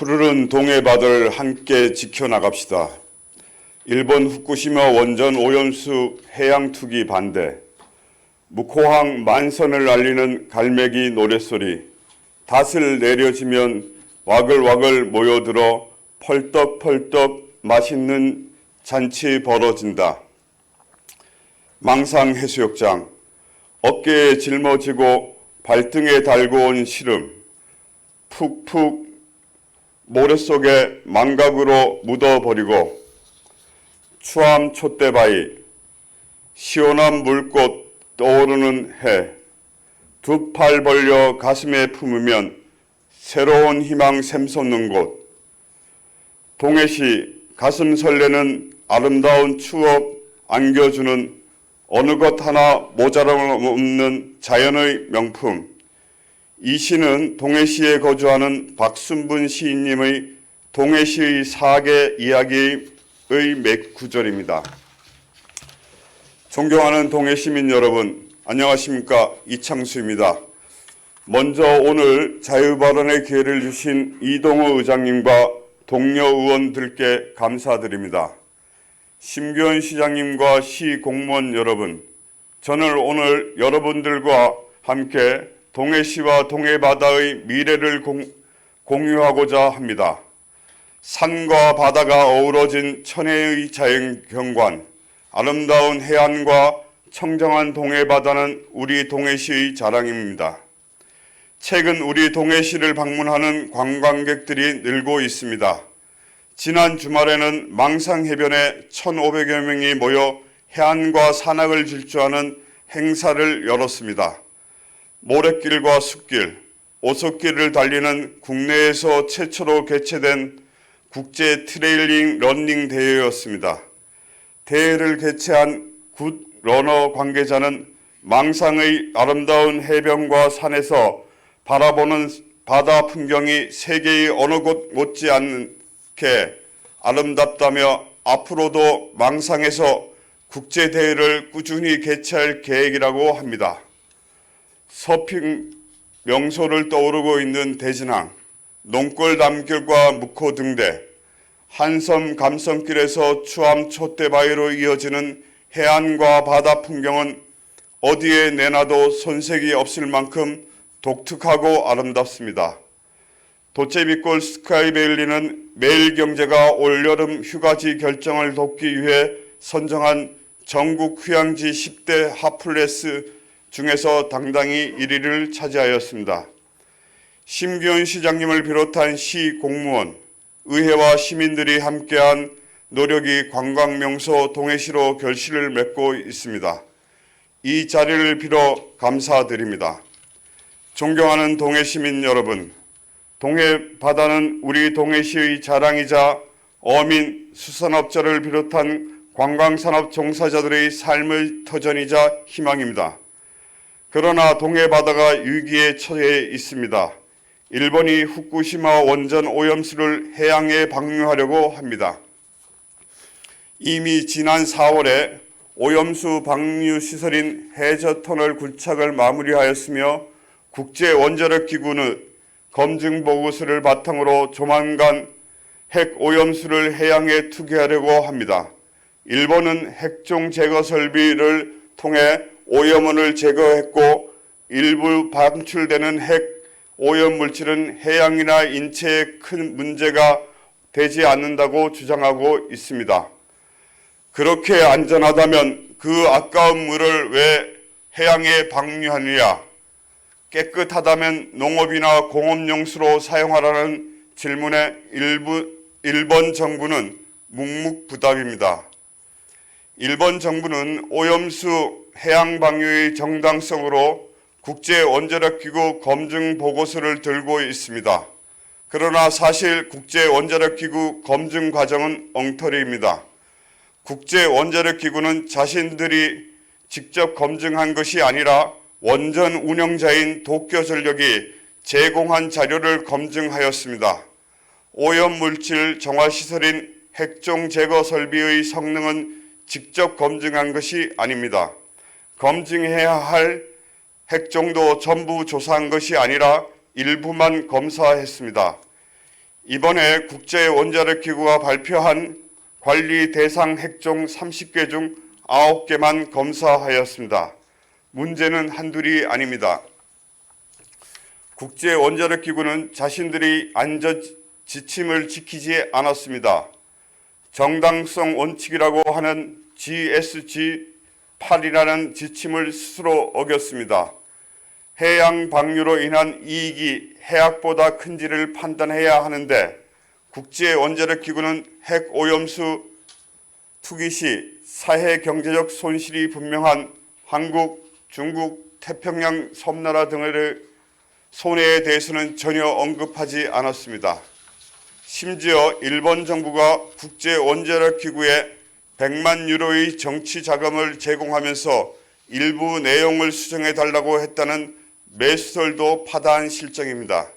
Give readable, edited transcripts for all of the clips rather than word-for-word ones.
푸르른 동해바다를 함께 지켜나갑시다. 일본 후쿠시마 원전 오염수 해양 투기 반대, 묵호항 만선을 알리는 갈매기 노랫소리, 닷을 내려지면 와글와글 모여들어 펄떡펄떡 맛있는 잔치 벌어진다. 망상해수욕장, 어깨에 짊어지고 발등에 달고 온 시름, 푹푹 모래 속에 망각으로 묻어버리고 추암 촛대바위, 시원한 물꽃 떠오르는 해, 두 팔 벌려 가슴에 품으면 새로운 희망 샘솟는 곳, 동해시 가슴 설레는 아름다운 추억 안겨주는 어느 것 하나 모자람 없는 자연의 명품. 이 시는 동해시에 거주하는 박순분 시인님의 동해시의 사계 이야기의 몇 구절입니다. 존경하는 동해시민 여러분, 안녕하십니까? 이창수입니다. 먼저 오늘 자유발언의 기회를 주신 이동호 의장님과 동료 의원들께 감사드립니다. 심규현 시장님과 시 공무원 여러분, 저는 오늘 여러분들과 함께 동해시와 동해바다의 미래를 공유하고자 합니다. 산과 바다가 어우러진 천혜의 자연경관, 아름다운 해안과 청정한 동해바다는 우리 동해시의 자랑입니다. 최근 우리 동해시를 방문하는 관광객들이 늘고 있습니다. 지난 주말에는 망상해변에 1,500여 명이 모여 해안과 산악을 질주하는 행사를 열었습니다. 모래길과 숲길, 오솔길을 달리는 국내에서 최초로 개최된 국제 트레일링 러닝 대회였습니다. 대회를 개최한 굿 러너 관계자는 망상의 아름다운 해변과 산에서 바라보는 바다 풍경이 세계의 어느 곳 못지않게 아름답다며 앞으로도 망상에서 국제대회를 꾸준히 개최할 계획이라고 합니다. 서핑 명소를 떠오르고 있는 대진항, 농골 담길과 묵호 등대, 한섬 감성길에서 추암 촛대바위로 이어지는 해안과 바다 풍경은 어디에 내놔도 손색이 없을 만큼 독특하고 아름답습니다. 도채비골 스카이밸리는 매일경제가 올여름 휴가지 결정을 돕기 위해 선정한 전국 휴양지 10대 핫플레이스 중에서 당당히 1위를 차지하였습니다. 심규현 시장님을 비롯한 시 공무원, 의회와 시민들이 함께한 노력이 관광명소 동해시로 결실을 맺고 있습니다. 이 자리를 빌어 감사드립니다. 존경하는 동해시민 여러분, 동해바다는 우리 동해시의 자랑이자 어민, 수산업자를 비롯한 관광산업 종사자들의 삶의 터전이자 희망입니다. 그러나 동해바다가 위기에 처해 있습니다. 일본이 후쿠시마 원전 오염수를 해양에 방류하려고 합니다. 이미 지난 4월에 오염수 방류 시설인 해저터널 굴착을 마무리하였으며 국제원자력기구는 검증 보고서를 바탕으로 조만간 핵 오염수를 해양에 투기하려고 합니다. 일본은 핵종 제거 설비를 통해 오염원을 제거했고 일부 방출되는 핵 오염 물질은 해양이나 인체에 큰 문제가 되지 않는다고 주장하고 있습니다. 그렇게 안전하다면 그 아까운 물을 왜 해양에 방류하느냐? 깨끗하다면 농업이나 공업용수로 사용하라는 질문에 일본 정부는 묵묵부답입니다. 일본 정부는 오염수 해양 방류의 정당성으로 국제원자력기구 검증 보고서를 들고 있습니다. 그러나 사실 국제원자력기구 검증 과정은 엉터리입니다. 국제원자력기구는 자신들이 직접 검증한 것이 아니라 원전 운영자인 도쿄전력이 제공한 자료를 검증하였습니다. 오염물질 정화시설인 핵종 제거 설비의 성능은 직접 검증한 것이 아닙니다. 검증해야 할 핵종도 전부 조사한 것이 아니라 일부만 검사했습니다. 이번에 국제원자력기구가 발표한 관리 대상 핵종 30개 중 9개만 검사하였습니다. 문제는 한둘이 아닙니다. 국제원자력기구는 자신들이 안전 지침을 지키지 않았습니다. 정당성 원칙이라고 하는 GSG8이라는 지침을 스스로 어겼습니다. 해양 방류로 인한 이익이 해악보다 큰지를 판단해야 하는데 국제원자력기구는 핵 오염수 투기 시 사회 경제적 손실이 분명한 한국, 중국, 태평양 섬나라 등의 손해에 대해서는 전혀 언급하지 않았습니다. 심지어 일본 정부가 국제원자력기구에 100만 유로의 정치 자금을 제공하면서 일부 내용을 수정해달라고 했다는 매수설도 파다한 실정입니다.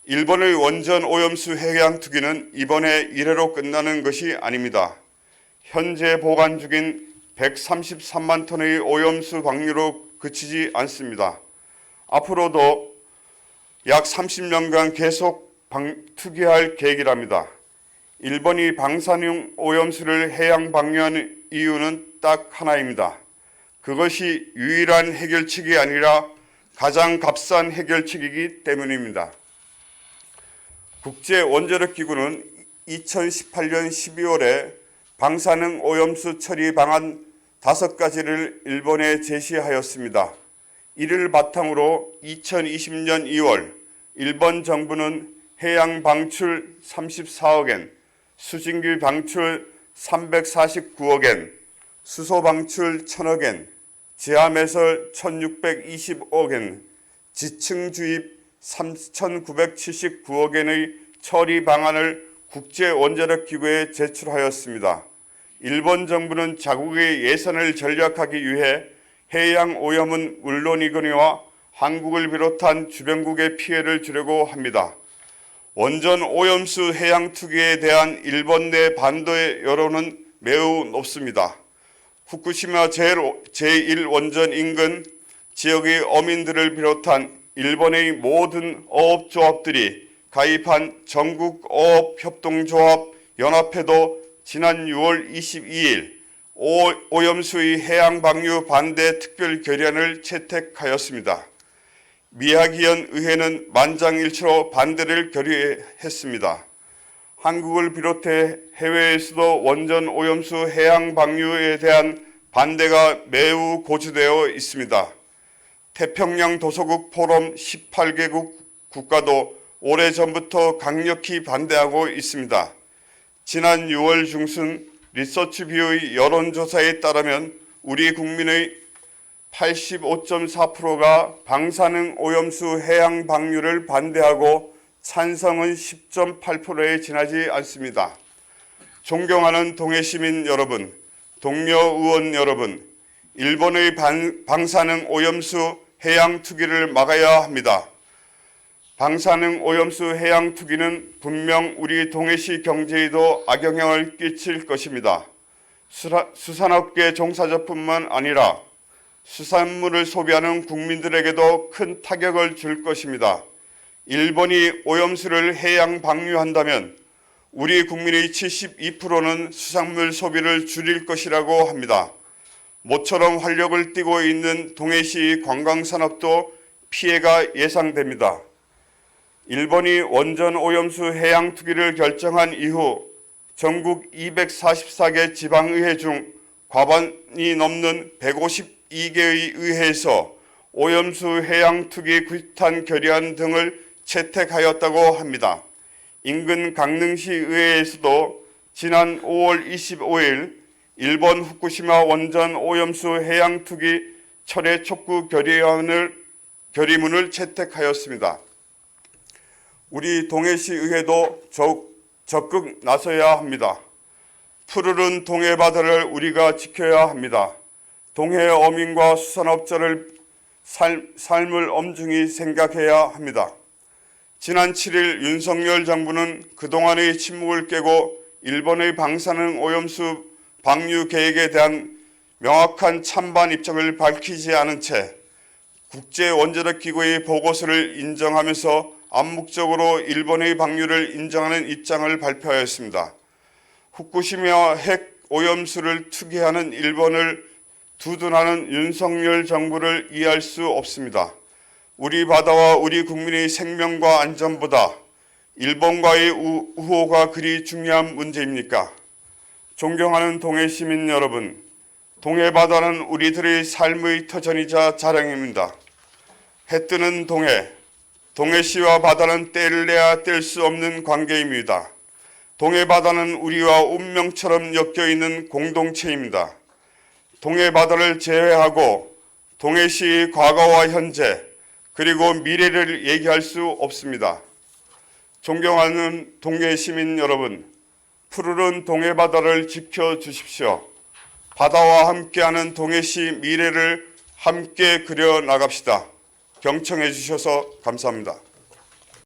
일본의 원전 오염수 해양 투기는 이번에 이래로 끝나는 것이 아닙니다. 현재 보관 중인 133만 톤의 오염수 방류로 그치지 않습니다. 앞으로도 약 30년간 계속 투기할 계획이랍니다. 일본이 방사능 오염수를 해양 방류한 이유는 딱 하나입니다. 그것이 유일한 해결책이 아니라 가장 값싼 해결책이기 때문입니다. 국제원자력기구는 2018년 12월에 방사능 오염수 처리 방안 5가지를 일본에 제시하였습니다. 이를 바탕으로 2020년 2월 일본 정부는 해양 방출 34억엔, 수증기 방출 349억엔, 수소 방출 1,000억엔, 지하매설 1,625억엔, 지층 주입 3,979억엔의 처리 방안을 국제원자력기구에 제출하였습니다. 일본 정부는 자국의 예산을 절약하기 위해 해양 오염은 물론이거니와 한국을 비롯한 주변국의 피해를 주려고 합니다. 원전 오염수 해양 투기에 대한 일본 내 반대 여론은 매우 높습니다. 후쿠시마 제1원전 인근 지역의 어민들을 비롯한 일본의 모든 어업조합들이 가입한 전국어업협동조합 연합회도 지난 6월 22일 오염수의 해양 방류 반대 특별 결의안을 채택하였습니다. 미야기현 의회는 만장일치로 반대를 결의했습니다. 한국을 비롯해 해외에서도 원전 오염수 해양 방류에 대한 반대가 매우 고조되어 있습니다. 태평양 도서국 포럼 18개국 국가도 오래전부터 강력히 반대하고 있습니다. 지난 6월 중순 리서치뷰의 여론조사에 따르면 우리 국민의 85.4%가 방사능 오염수 해양 방류를 반대하고 찬성은 10.8%에 지나지 않습니다. 존경하는 동해시민 여러분, 동료 의원 여러분, 일본의 방사능 오염수 해양 투기를 막아야 합니다. 방사능 오염수 해양 투기는 분명 우리 동해시 경제에도 악영향을 끼칠 것입니다. 수산업계 종사자뿐만 아니라 수산물을 소비하는 국민들에게도 큰 타격을 줄 것입니다. 일본이 오염수를 해양 방류한다면 우리 국민의 72%는 수산물 소비를 줄일 것이라고 합니다. 모처럼 활력을 띠고 있는 동해시 관광산업도 피해가 예상됩니다. 일본이 원전 오염수 해양 투기를 결정한 이후 전국 244개 지방의회 중 과반이 넘는 152개의 의회에서 오염수 해양 투기 규탄 결의안 등을 채택하였다고 합니다. 인근 강릉시 의회에서도 지난 5월 25일 일본 후쿠시마 원전 오염수 해양 투기 철회 촉구 결의문을 채택하였습니다. 우리 동해시 의회도 적극 나서야 합니다. 푸르른 동해 바다를 우리가 지켜야 합니다. 동해 어민과 수산업자를 삶을 엄중히 생각해야 합니다. 지난 7일 윤석열 정부는 그동안의 침묵을 깨고 일본의 방사능 오염수 방류 계획에 대한 명확한 찬반 입장을 밝히지 않은 채 국제원자력기구의 보고서를 인정하면서 암묵적으로 일본의 방류를 인정하는 입장을 발표하였습니다. 후쿠시마 핵 오염수를 투기하는 일본을 두둔하는 윤석열 정부를 이해할 수 없습니다. 우리 바다와 우리 국민의 생명과 안전보다 일본과의 우호가 그리 중요한 문제입니까? 존경하는 동해 시민 여러분, 동해 바다는 우리들의 삶의 터전이자 자랑입니다. 해 뜨는 동해시와 바다는 뗄래야 뗄 수 없는 관계입니다. 동해 바다는 우리와 운명처럼 엮여있는 공동체입니다. 동해 바다를 제외하고 동해시의 과거와 현재 그리고 미래를 얘기할 수 없습니다. 존경하는 동해 시민 여러분, 푸르른 동해 바다를 지켜주십시오. 바다와 함께하는 동해시 미래를 함께 그려 나갑시다. 경청해 주셔서 감사합니다.